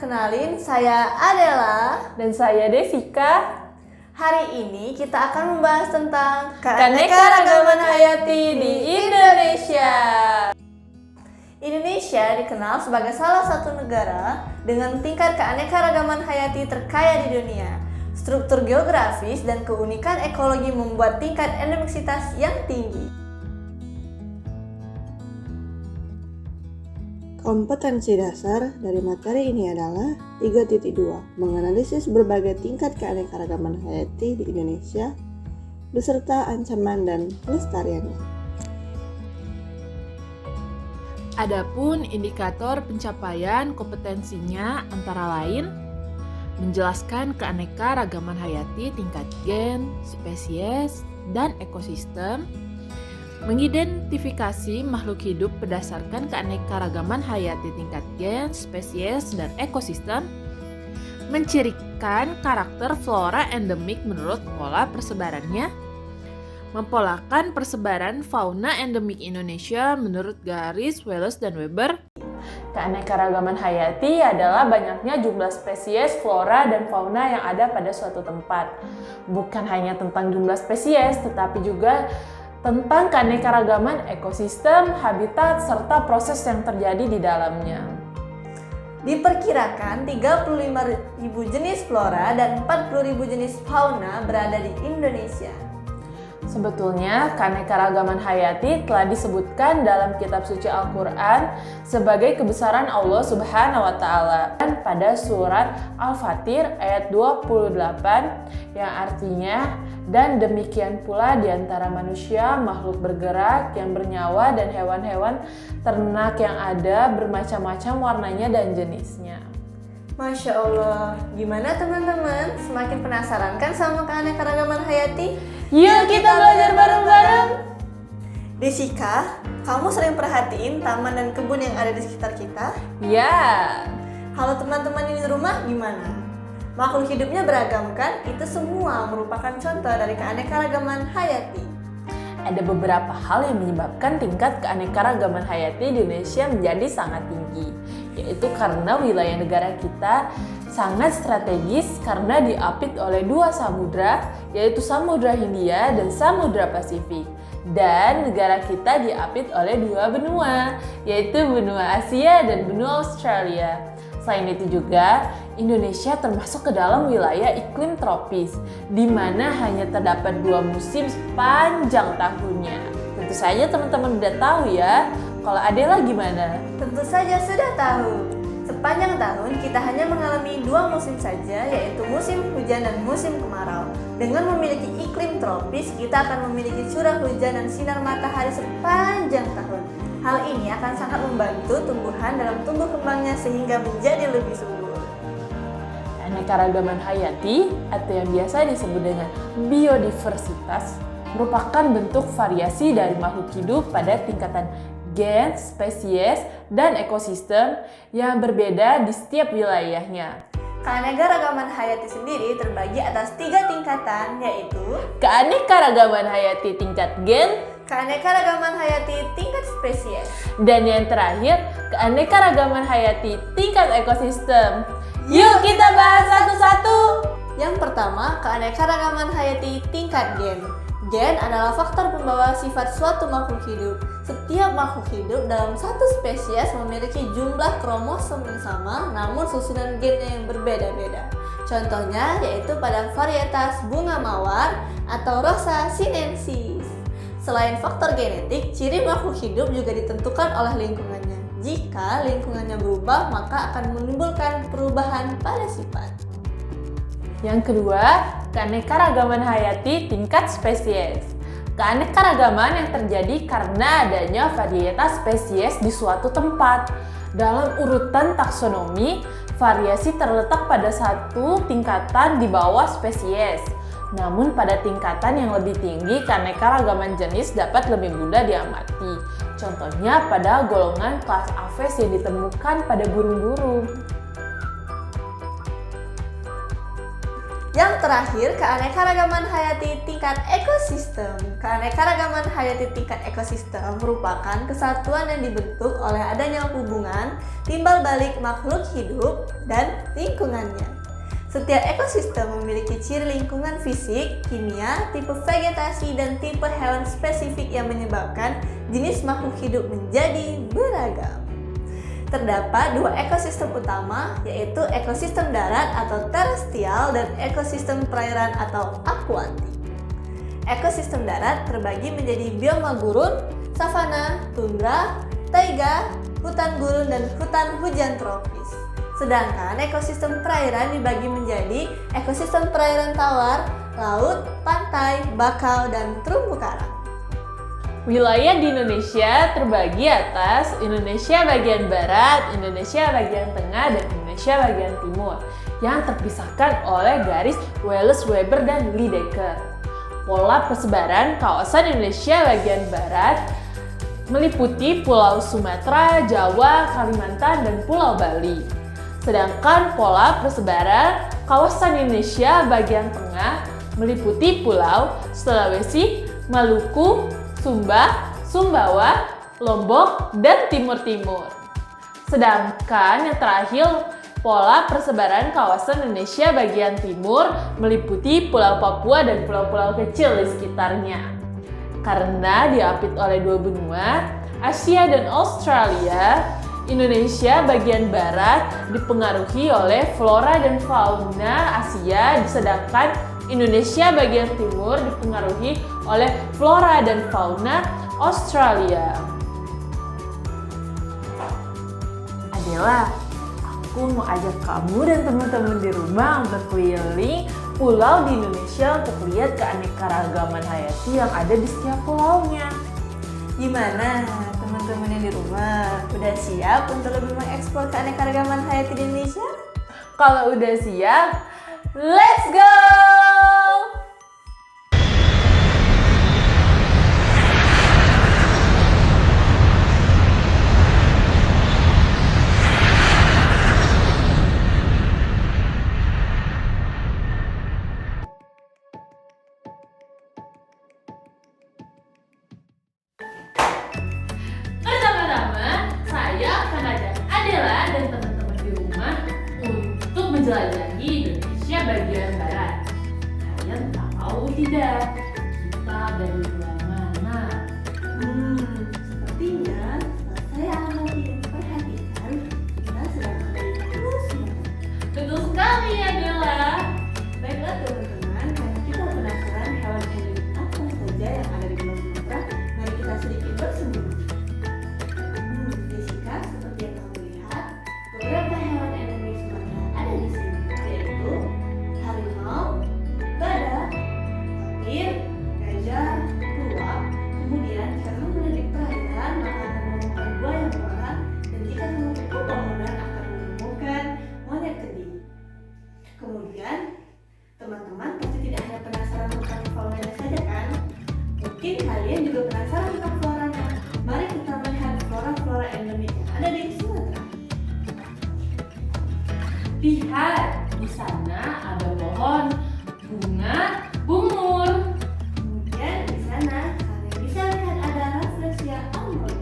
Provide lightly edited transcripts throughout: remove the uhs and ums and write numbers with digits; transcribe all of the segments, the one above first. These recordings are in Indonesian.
kenalin, saya Adela. Dan saya Desika. Hari ini kita akan membahas tentang keanekaragaman hayati di Indonesia. Indonesia dikenal sebagai salah satu negara dengan tingkat keanekaragaman hayati terkaya di dunia. Struktur geografis dan keunikan ekologi membuat tingkat endemisitas yang tinggi. Kompetensi dasar dari materi ini adalah 3.2, menganalisis berbagai tingkat keanekaragaman hayati di Indonesia beserta ancaman dan pelestariannya. Adapun indikator pencapaian kompetensinya antara lain menjelaskan keanekaragaman hayati tingkat gen, spesies, dan ekosistem, mengidentifikasi makhluk hidup berdasarkan keanekaragaman hayati tingkat gen, spesies, dan ekosistem, mencirikan karakter flora endemik menurut pola persebarannya, mempolakan persebaran fauna endemik Indonesia menurut garis Wallace dan Weber. Keanekaragaman hayati adalah banyaknya jumlah spesies, flora, dan fauna yang ada pada suatu tempat. Bukan hanya tentang jumlah spesies, tetapi juga tentang keanekaragaman ekosistem, habitat, serta proses yang terjadi di dalamnya. Diperkirakan 35.000 jenis flora dan 40.000 jenis fauna berada di Indonesia. Sebetulnya, keanekaragaman hayati telah disebutkan dalam kitab suci Al-Quran sebagai kebesaran Allah Subhanahu wa Ta'ala. Dan pada surat Al-Fatir ayat 28 yang artinya, dan demikian pula di antara manusia, makhluk bergerak yang bernyawa, dan hewan-hewan ternak yang ada bermacam-macam warnanya dan jenisnya. Masya Allah, gimana teman-teman? Semakin penasaran kan sama keanekaragaman hayati? Yuk kita belajar bareng-bareng! Desika, kamu sering perhatiin taman dan kebun yang ada di sekitar kita? Ya. Kalau teman-teman ini di rumah gimana? Makhluk hidupnya beragam kan? Itu semua merupakan contoh dari keanekaragaman hayati. Ada beberapa hal yang menyebabkan tingkat keanekaragaman hayati di Indonesia menjadi sangat tinggi, yaitu karena wilayah negara kita sangat strategis karena diapit oleh dua samudra, yaitu Samudra Hindia dan Samudra Pasifik. Dan negara kita diapit oleh dua benua, yaitu benua Asia dan benua Australia. Selain itu juga, Indonesia termasuk ke dalam wilayah iklim tropis, di mana hanya terdapat dua musim sepanjang tahunnya. Tentu saja teman-teman udah tahu ya. Kalau Adela gimana? Tentu saja sudah tahu. Sepanjang tahun kita hanya mengalami dua musim saja, yaitu musim hujan dan musim kemarau. Dengan memiliki iklim tropis, kita akan memiliki curah hujan dan sinar matahari sepanjang tahun. Hal ini akan sangat membantu tumbuhan dalam tumbuh kembangnya sehingga menjadi lebih subur. Keanekaragaman hayati atau yang biasa disebut dengan biodiversitas merupakan bentuk variasi dari makhluk hidup pada tingkatan gen, spesies, dan ekosistem yang berbeda di setiap wilayahnya. Keanekaragaman hayati sendiri terbagi atas 3 tingkatan, yaitu keanekaragaman hayati tingkat gen, keanekaragaman hayati tingkat spesies, dan yang terakhir, keanekaragaman hayati tingkat ekosistem. Yuk kita bahas satu-satu. Yang pertama, keanekaragaman hayati tingkat gen. Gen adalah faktor pembawa sifat suatu makhluk hidup. Setiap makhluk hidup dalam satu spesies memiliki jumlah kromosom yang sama, namun susunan gennya yang berbeda-beda. Contohnya yaitu pada varietas bunga mawar atau Rosa sinensis. Selain faktor genetik, ciri makhluk hidup juga ditentukan oleh lingkungannya. Jika lingkungannya berubah, maka akan menimbulkan perubahan pada sifat. Yang kedua, keanekaragaman hayati tingkat spesies. Keanekaragaman yang terjadi karena adanya varietas spesies di suatu tempat. Dalam urutan taksonomi, variasi terletak pada satu tingkatan di bawah spesies. Namun pada tingkatan yang lebih tinggi, keanekaragaman jenis dapat lebih mudah diamati. Contohnya pada golongan kelas Aves yang ditemukan pada burung-burung. Yang terakhir, keanekaragaman hayati tingkat ekosistem. Keanekaragaman hayati tingkat ekosistem merupakan kesatuan yang dibentuk oleh adanya hubungan timbal balik makhluk hidup dan lingkungannya. Setiap ekosistem memiliki ciri lingkungan fisik, kimia, tipe vegetasi, dan tipe hewan spesifik yang menyebabkan jenis makhluk hidup menjadi beragam. Terdapat dua ekosistem utama, yaitu ekosistem darat atau terestrial dan ekosistem perairan atau akuatik. Ekosistem darat terbagi menjadi bioma gurun, savana, tundra, taiga, hutan gurun, dan hutan hujan tropis. Sedangkan ekosistem perairan dibagi menjadi ekosistem perairan tawar, laut, pantai, bakau, dan terumbu karang. Wilayah di Indonesia terbagi atas Indonesia bagian barat, Indonesia bagian tengah, dan Indonesia bagian timur yang terpisahkan oleh garis Wallace-Weber dan Lydekker. Pola persebaran kawasan Indonesia bagian barat meliputi Pulau Sumatera, Jawa, Kalimantan, dan Pulau Bali. Sedangkan pola persebaran kawasan Indonesia bagian tengah meliputi Pulau Sulawesi, Maluku, Sumba, Sumbawa, Lombok, dan Timur-Timur. Sedangkan yang terakhir, pola persebaran kawasan Indonesia bagian timur meliputi Pulau Papua dan pulau-pulau kecil di sekitarnya. Karena diapit oleh dua benua, Asia dan Australia, Indonesia bagian barat dipengaruhi oleh flora dan fauna Asia, sedangkan Indonesia bagian timur dipengaruhi oleh flora dan fauna Australia. Adela, aku mau ajak kamu dan teman-teman di rumah untuk keliling pulau di Indonesia untuk lihat keanekaragaman hayati yang ada di setiap pulaunya. Gimana teman-teman yang di rumah? Udah siap untuk lebih mengeksplor keanekaragaman hayati di Indonesia? Kalau udah siap, let's go! Pertama-tama, saya akan ajak Adela dan teman-teman di rumah untuk menjelajahi Indonesia bagian barat. Kalian tahu tidak, kita dari pulau mana? Sepertinya saya akan memperhatikan kita sedang ada di Pulau Sumatera. Betul sekali, Adela. Baiklah teman-teman, karena kita penasaran hewan endemik apa saja yang ada di Pulau Sumatera, mari kita sedikit bersembunyi. Jessica, seperti yang kamu lihat, beberapa hewan endemik Sumatera ada di sini, yaitu harimau, badak, tapir, gajah, luwak. Kemudian jika kamu berada di perairan, maka akan menemukan buaya muara, dan jika kamu ke pepohonan akan menemukan monyet kendi. Kemudian teman-teman pasti tidak hanya penasaran tentang faunanya saja kan? Mungkin kalian juga penasaran tentang floranya. Mari kita melihat flora-flora endemik yang ada di Sumatera. Lihat, di sana ada pohon bunga bungur. Kemudian di sana kalian bisa lihat ada Rafflesia amroi.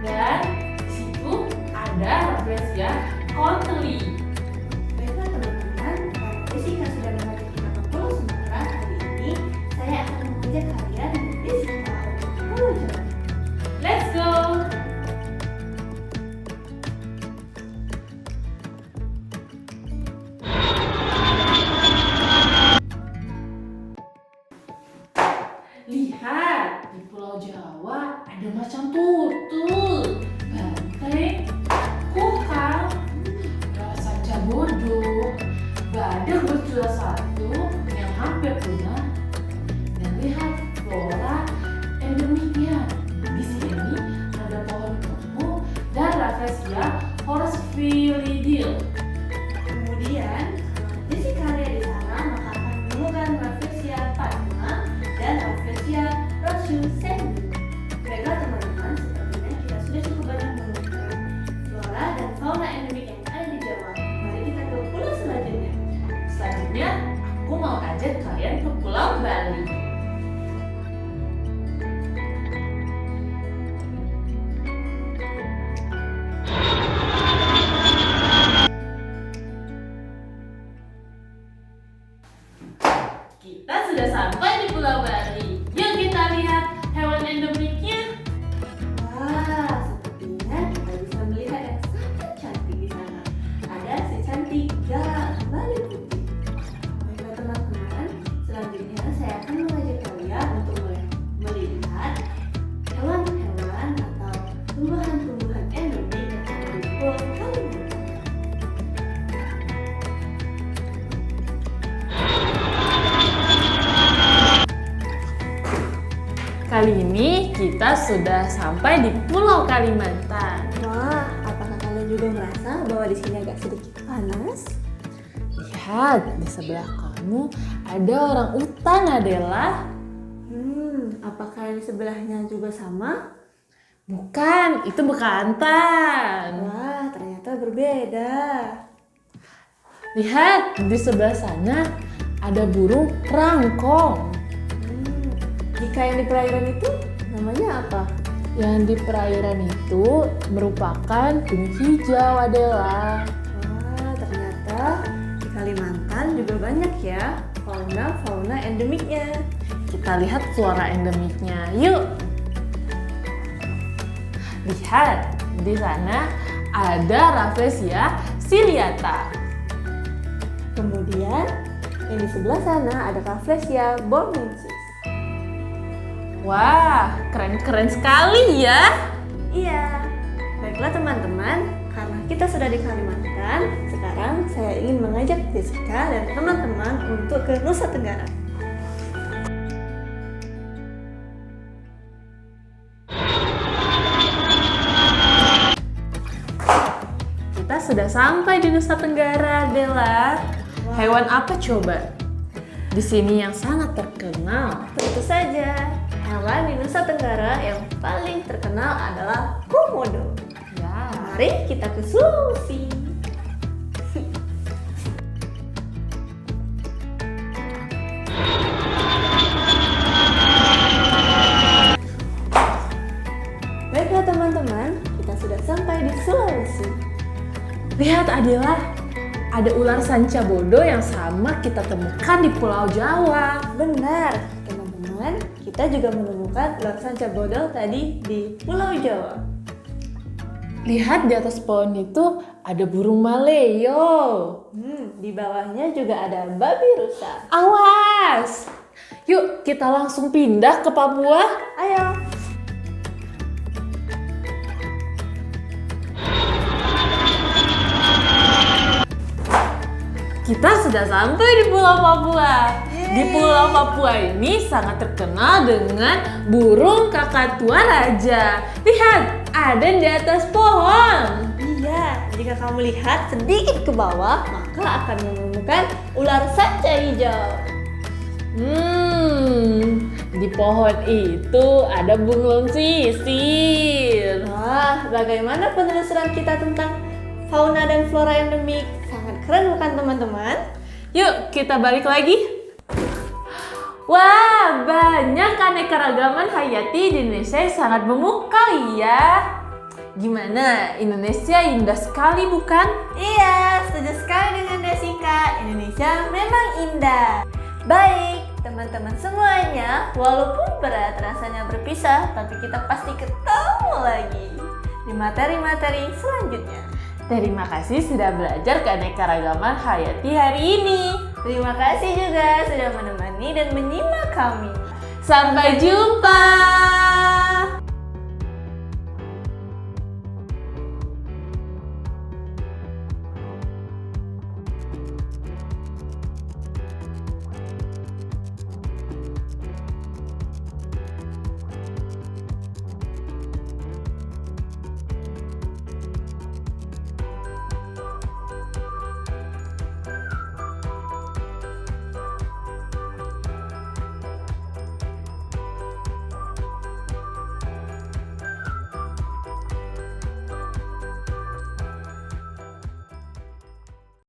Dan di situ ada Rafflesia conteri. Baiklah teman-teman, karena Jessica sudah mengajak kita ke Pulau Sumatera, hari ini saya akan mengajak kalian Jessica ke Pulau Jawa. Let's go! Lihat, di Pulau Jawa ada macan tutul, banteng, kukang, raksasa bodoh, badak bercula satu yang hampir punah, dan lihat flora endemiknya. Di sini ada pohon kemu dan Rafflesia horsfilidil. Kemudian, Jessica lihat di sana maka akan menemukan Rafflesia padma dan Rafflesia rothschild. Baiklah teman-teman, sepertinya kita sudah cukup banyak menemukan flora dan fauna endemik yang ada di Jawa. Mari kita ke pulau selanjutnya. Selanjutnya, Kali ini kita sudah sampai di Pulau Kalimantan. Wah, apakah kalian juga merasa bahwa di sini agak sedikit panas? Lihat, di sebelah kamu ada orang utan, Adela. Apakah yang di sebelahnya juga sama? Bukan, itu bekantan. Wah, ternyata berbeda. Lihat, di sebelah sana ada burung rangkong. Jika yang di perairan itu namanya apa? Yang di perairan itu merupakan penyu hijau, Adela. Wah, ternyata di Kalimantan juga banyak ya fauna endemiknya. Kita lihat flora endemiknya. Yuk. Lihat, di sana ada Rafflesia ciliata. Kemudian yang di sebelah sana ada Rafflesia bornensis. Wah, keren-keren sekali ya. Iya. Baiklah teman-teman, karena kita sudah di Kalimantan, sekarang saya ingin mengajak Jessica dan teman-teman untuk ke Nusa Tenggara. Kita sudah sampai di Nusa Tenggara, Adela. Hewan apa coba? Di sini yang sangat terkenal. Tentu saja, hewan di Nusa Tenggara yang paling terkenal adalah komodo. Ya. Mari kita ke Sulawesi. Baiklah teman-teman, kita sudah sampai di Sulawesi. Lihat, Adela. Ada ular sanca bodo yang sama kita temukan di Pulau Jawa. Benar, teman-teman, kita juga menemukan ular sanca bodol tadi di Pulau Jawa. Lihat di atas pohon itu ada burung maleo. Di bawahnya juga ada babi rusa. Awas! Yuk kita langsung pindah ke Papua. Ayo. Kita sudah sampai di Pulau Papua. Di Pulau Papua ini sangat terkenal dengan burung kakatua raja. Lihat, ada di atas pohon. Iya, jika kamu lihat sedikit ke bawah, maka akan menemukan ular sanca hijau. Di pohon itu ada bunglon sisir. Wah, bagaimana penelusuran kita tentang fauna dan flora endemik? Sangat keren bukan teman-teman? Yuk kita balik lagi. Wah, banyak keanekaragaman hayati di Indonesia yang sangat memukau ya. Gimana? Indonesia indah sekali bukan? Iya, setuju sekali dengan Jessica. Indonesia memang indah. Baik, teman-teman semuanya, walaupun berat rasanya berpisah, tapi kita pasti ketemu lagi di materi-materi selanjutnya. Terima kasih sudah belajar keanekaragaman hayati hari ini. Terima kasih juga sudah menemani dan menyimak kami. Sampai jumpa.